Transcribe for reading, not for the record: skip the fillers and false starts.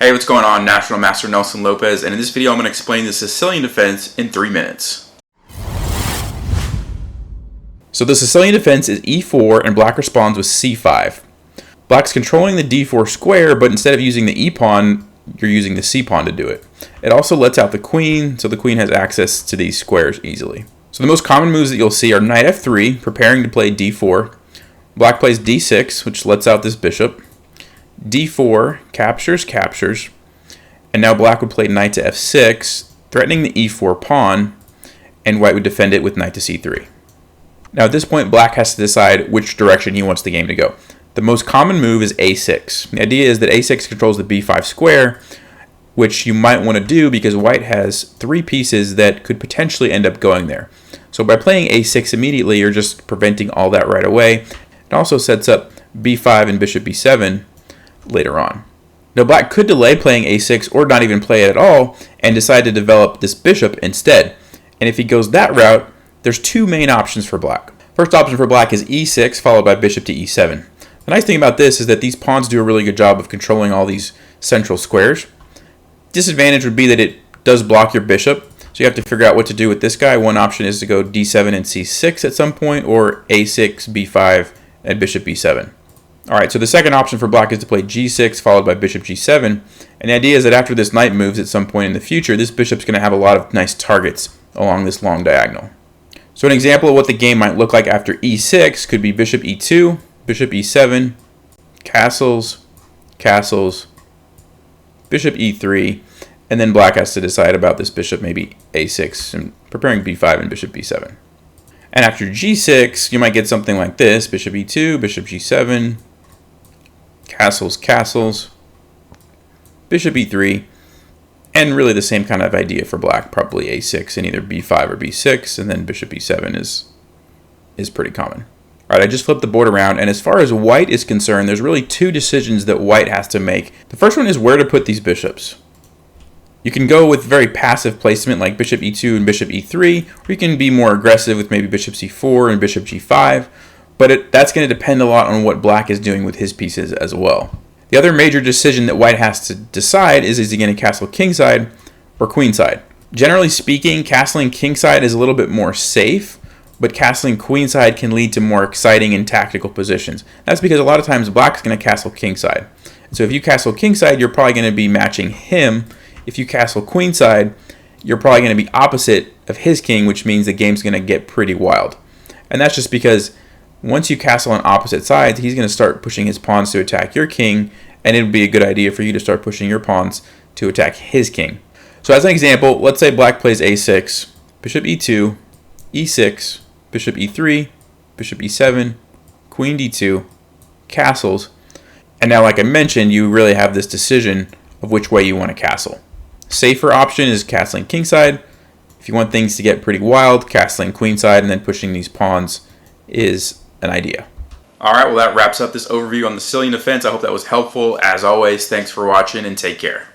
Hey, what's going on? National Master Nelson Lopez, and in this video I'm going to explain the Sicilian Defense in 3 minutes. So the Sicilian Defense is e4 and black responds with c5. Black's controlling the d4 square, but instead of using the e-pawn, you're using the c-pawn to do it. It also lets out the queen, so the queen has access to these squares easily. So the most common moves that you'll see are knight f3, preparing to play d4. Black plays d6, which lets out this bishop. d4, captures, and now black would play knight to f6, threatening the e4 pawn, and white would defend it with knight to c3. Now at this point, black has to decide which direction he wants the game to go. The most common move is a6. The idea is that a6 controls the b5 square, which you might want to do because white has 3 pieces that could potentially end up going there. So by playing a6 immediately, you're just preventing all that right away. It also sets up b5 and bishop b7 later on. Now black could delay playing a6 or not even play it at all and decide to develop this bishop instead. And if he goes that route, there's 2 main options for black. First option for black is e6 followed by bishop to e7. The nice thing about this is that these pawns do a really good job of controlling all these central squares. Disadvantage would be that it does block your bishop, so you have to figure out what to do with this guy. One option is to go d7 and c6 at some point, or a6, b5, and bishop b7. Alright, so the second option for black is to play g6 followed by bishop g7, and the idea is that after this knight moves at some point in the future, this bishop's going to have a lot of nice targets along this long diagonal. So an example of what the game might look like after e6 could be bishop e2, bishop e7, castles, bishop e3, and then black has to decide about this bishop, maybe a6, and preparing b5 and bishop b7. And after g6, you might get something like this, bishop e2, bishop g7, castles, bishop e3, and really the same kind of idea for black, probably a6 and either b5 or b6, and then bishop e7 is pretty common. Alright, I just flipped the board around, and as far as white is concerned, there's really 2 decisions that white has to make. The first one is where to put these bishops. You can go with very passive placement like bishop e2 and bishop e3, or you can be more aggressive with maybe bishop c4 and bishop g5, but that's going to depend a lot on what black is doing with his pieces as well. The other major decision that white has to decide is he going to castle kingside or queenside? Generally speaking, castling kingside is a little bit more safe, but castling queenside can lead to more exciting and tactical positions. That's because a lot of times black's going to castle kingside. So if you castle kingside, you're probably going to be matching him. If you castle queenside, you're probably going to be opposite of his king, which means the game's going to get pretty wild. And that's just because once you castle on opposite sides, he's going to start pushing his pawns to attack your king, and it would be a good idea for you to start pushing your pawns to attack his king. So as an example, let's say black plays a6, bishop e2, e6, bishop e3, bishop e7, queen d2, castles, and now like I mentioned, you really have this decision of which way you want to castle. Safer option is castling kingside. If you want things to get pretty wild, castling queenside and then pushing these pawns is an idea. Alright, well that wraps up this overview on the Sicilian Defense. I hope that was helpful. As always, thanks for watching and take care.